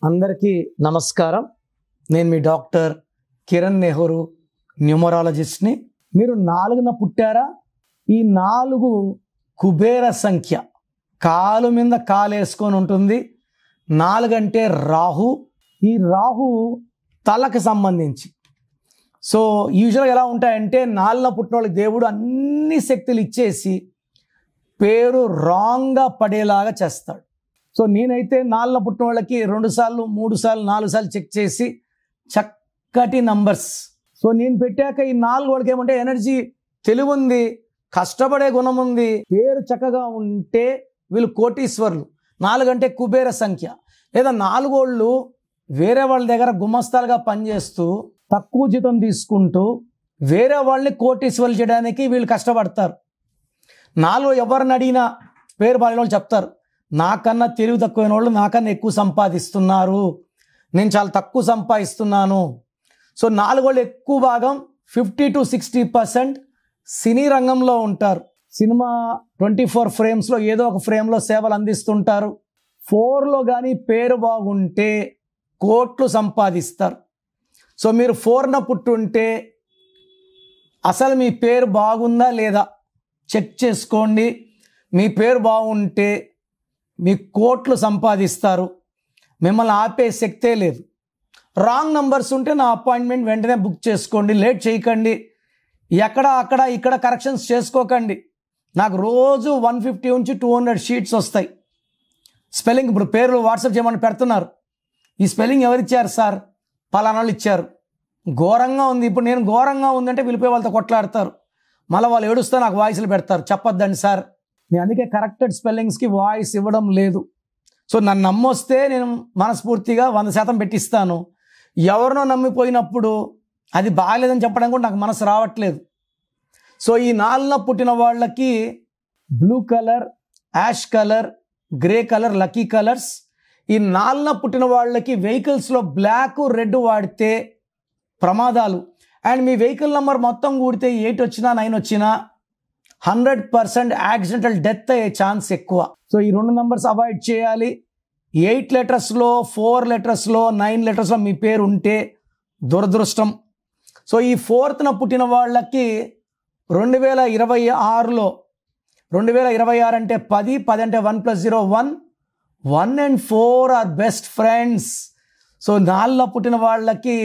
అందరికీ నమస్కారం. నేను మీ డాక్టర్ కిరణ్ నెహ్రూ, న్యూమరాలజిస్ట్ని. మీరు 4న పుట్టారా? ఈ 4 కుబేర సంఖ్య. కాలు మీద కాలేసుకొని ఉంటుంది. 4 అంటే రాహు. ఈ రాహు తలకు సంబంధించి. సో యూజువల్గా ఎలా ఉంటాయంటే 4న పుట్టిన వాళ్ళకి దేవుడు అన్ని శక్తులు ఇచ్చేసి పేరు రాంగ్గా పడేలాగా చేస్తాడు. సో నేనైతే 4న పుట్టిన వాళ్ళకి 2 సార్లు 3 సార్లు 4 సార్లు చెక్ చేసి చక్కటి నంబర్స్. సో నేను పెట్టాక ఈ 4 వాళ్ళకి ఏమంటే ఎనర్జీ, తెలివి ఉంది, కష్టపడే గుణం ఉంది, పేరు చక్కగా ఉంటే వీళ్ళు కోటీశ్వర్లు. 4 అంటే కుబేర సంఖ్య. లేదా 4 వాళ్ళు వేరే వాళ్ళ దగ్గర గుమస్తాలుగా పనిచేస్తూ తక్కువ జీతం తీసుకుంటూ వేరే వాళ్ళని కోటీశ్వర్లు చేయడానికి వీళ్ళు కష్టపడతారు. 4 ఎవరిని అడిగినా పేరు బాలిన వాళ్ళు చెప్తారు, నాకన్నా తెలివి తక్కువైన వాళ్ళు నాకన్నా ఎక్కువ సంపాదిస్తున్నారు, నేను చాలా తక్కువ సంపాదిస్తున్నాను. సో 4 వాళ్ళు ఎక్కువ భాగం 50 to 60% సినీ రంగంలో ఉంటారు. సినిమా 24 ఫ్రేమ్స్లో ఏదో ఒక ఫ్రేమ్లో సేవలు అందిస్తుంటారు. 4లో కానీ పేరు బాగుంటే కోట్లు సంపాదిస్తారు. సో మీరు 4న పుట్టుంటే అసలు మీ పేరు బాగుందా లేదా చెక్ చేసుకోండి. మీ పేరు బాగుంటే మీ కోట్లు సంపాదిస్తారు. మిమ్మల్ని ఆపే శక్తే లేదు. రాంగ్ నంబర్స్ ఉంటే నా అపాయింట్మెంట్ వెంటనే బుక్ చేసుకోండి. లేట్ చేయకండి. అక్కడ ఇక్కడ కరెక్షన్స్ చేసుకోకండి. నాకు రోజు 150 నుంచి 200 షీట్స్ వస్తాయి. స్పెల్లింగ్ ఇప్పుడు పేర్లు వాట్సాప్ చేయమని పెడుతున్నారు. ఈ స్పెల్లింగ్ ఎవరిచ్చారు సార్? పలానా వాళ్ళు ఇచ్చారు. ఘోరంగా ఉంది. ఇప్పుడు నేను ఘోరంగా ఉందంటే వెళ్ళిపోయి వాళ్ళతో కొట్లాడతారు. మళ్ళీ వాళ్ళు ఏడుస్తే నాకు వాయిస్లు పెడతారు. చెప్పొద్దండి సార్. నేను అందుకే కరెక్టెడ్ స్పెల్లింగ్స్కి వాయిస్ ఇవ్వడం లేదు. సో నన్ను నమ్మొస్తే నేను మనస్ఫూర్తిగా 100% పెట్టిస్తాను. ఎవరినో నమ్మిపోయినప్పుడు అది బాగాలేదని చెప్పడం కూడా నాకు మనసు రావట్లేదు. సో ఈ 4న పుట్టిన వాళ్ళకి blue colour, ash colour, grey colour lucky colours. ఈ 4న పుట్టిన వాళ్ళకి వెహికల్స్లో బ్లాక్, రెడ్ వాడితే ప్రమాదాలు. అండ్ మీ వెహికల్ నెంబర్ మొత్తం కూడితే 8 వచ్చినా 9 వచ్చినా 100% యాక్సిడెంటల్ డెత్ అయ్యే ఛాన్స్ ఎక్కువ. సో ఈ 2 నంబర్స్ అవాయిడ్ చేయాలి. 8 లెటర్స్లో, 4 లెటర్స్లో, 9 లెటర్స్లో మీ పేరు ఉంటే దురదృష్టం. సో ఈ 4న పుట్టిన వాళ్ళకి 2026లో 2026 అంటే 10 అంటే 1 + 0 1, 1 and 4 are best friends. So 4న పుట్టిన వాళ్ళకి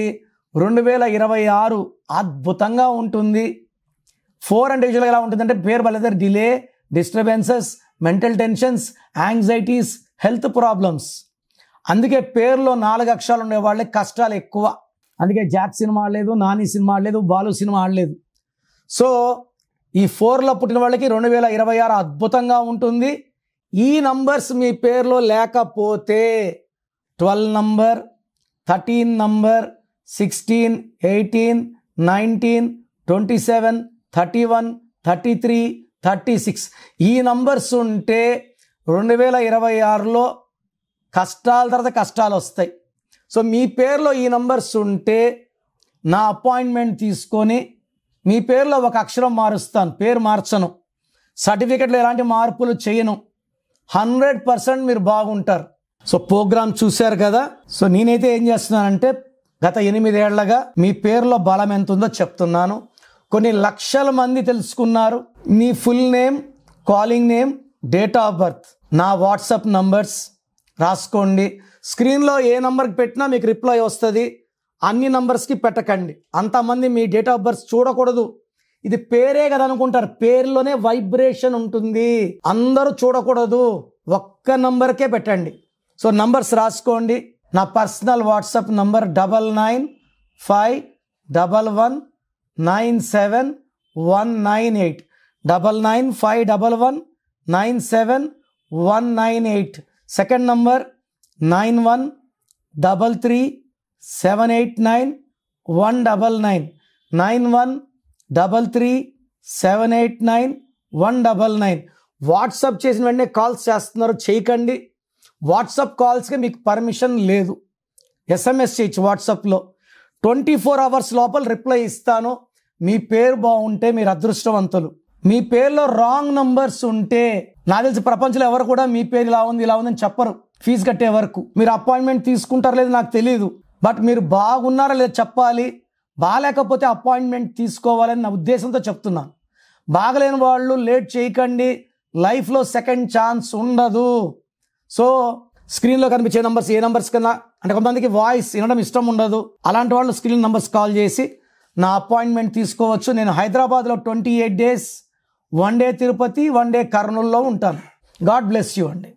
2026 అద్భుతంగా ఉంటుంది. 4 అంటే యూజువల్గా ఎలా ఉంటుందంటే పేరు బలద delay, disturbances, mental tensions, anxieties, health problems. అందుకే పేరులో 4 అక్షరాలు ఉండే వాళ్ళకి కష్టాలు ఎక్కువ. అందుకే జాక్ సినిమా ఆడలేదు, నాని సినిమా ఆడలేదు, బాలు సినిమా ఆడలేదు. సో ఈ 4లో పుట్టిన వాళ్ళకి 2026 అద్భుతంగా ఉంటుంది. ఈ నంబర్స్ మీ పేరులో లేకపోతే 12 నంబర్, 13 నంబర్, 16, 18, 19, 27, 31, 33, 36 ఈ నంబర్స్ ఉంటే 2026లో కష్టాల తర్వాత కష్టాలు వస్తాయి. సో మీ పేరులో ఈ నంబర్స్ ఉంటే నా అపాయింట్మెంట్ తీసుకొని మీ పేరులో ఒక అక్షరం మారుస్తాను. పేరు మార్చను, సర్టిఫికెట్లో ఎలాంటి మార్పులు చేయను. 100% మీరు బాగుంటారు. సో ప్రోగ్రామ్ చూశారు కదా. సో నేనైతే ఏం చేస్తున్నానంటే గత 8 ఏళ్లగా మీ పేరులో బలం ఎంత ఉందో చెప్తున్నాను. కొన్ని లక్షల మంది తెలుసుకున్నారు. నీ full name, calling name, date of birth, నా వాట్సాప్ నంబర్స్ రాసుకోండి. స్క్రీన్లో ఏ నంబర్కి పెట్టినా మీకు రిప్లై వస్తుంది. అన్ని నంబర్స్కి పెట్టకండి. అంతమంది మీ డేట్ ఆఫ్ బర్త్ చూడకూడదు. ఇది పేరే కదా అనుకుంటారు. పేరులోనే వైబ్రేషన్ ఉంటుంది. అందరూ చూడకూడదు. ఒక్క నంబర్కే పెట్టండి. సో నంబర్స్ రాసుకోండి. నా personal WhatsApp number 9951197198 9951197198. Second number 9133789199 9133789199. WhatsApp చేసిన వెంటనే కాల్స్ చేస్తున్నారు, చేయకండి. వాట్సాప్ కాల్స్కి మీకు పర్మిషన్ లేదు. SMS చేయొచ్చు వాట్సాప్లో. 24 hours లోపల రిప్లై ఇస్తాను. మీ పేరు బాగుంటే మీరు అదృష్టవంతులు. మీ పేరులో రాంగ్ నంబర్స్ ఉంటే నాకు తెలిసి ప్రపంచంలో ఎవరు కూడా మీ పేరు ఇలా ఉంది ఇలా ఉందని చెప్పరు. ఫీజు కట్టే వరకు. మీరు అపాయింట్మెంట్ తీసుకుంటారో లేదో నాకు తెలియదు, బట్ మీరు బాగున్నారా లేదో చెప్పాలి. బాగాలేకపోతే అపాయింట్మెంట్ తీసుకోవాలని నా ఉద్దేశంతో చెప్తున్నాను. బాగలేని వాళ్ళు లేట్ చేయకండి, లైఫ్లో సెకండ్ ఛాన్స్ ఉండదు. సో స్క్రీన్లో కనిపించే నంబర్స్ ఏ నంబర్స్ కన్నా, అంటే కొంతమందికి వాయిస్ వినడం ఇష్టం ఉండదు, అలాంటి వాళ్ళు స్క్రీన్ నంబర్స్ కాల్ చేసి నా అపాయింట్మెంట్ తీసుకోవచ్చు. నేను హైదరాబాద్లో 28 days 1 day తిరుపతి 1 day కర్నూలులో ఉంటాను. గాడ్ బ్లెస్ యూ అండి.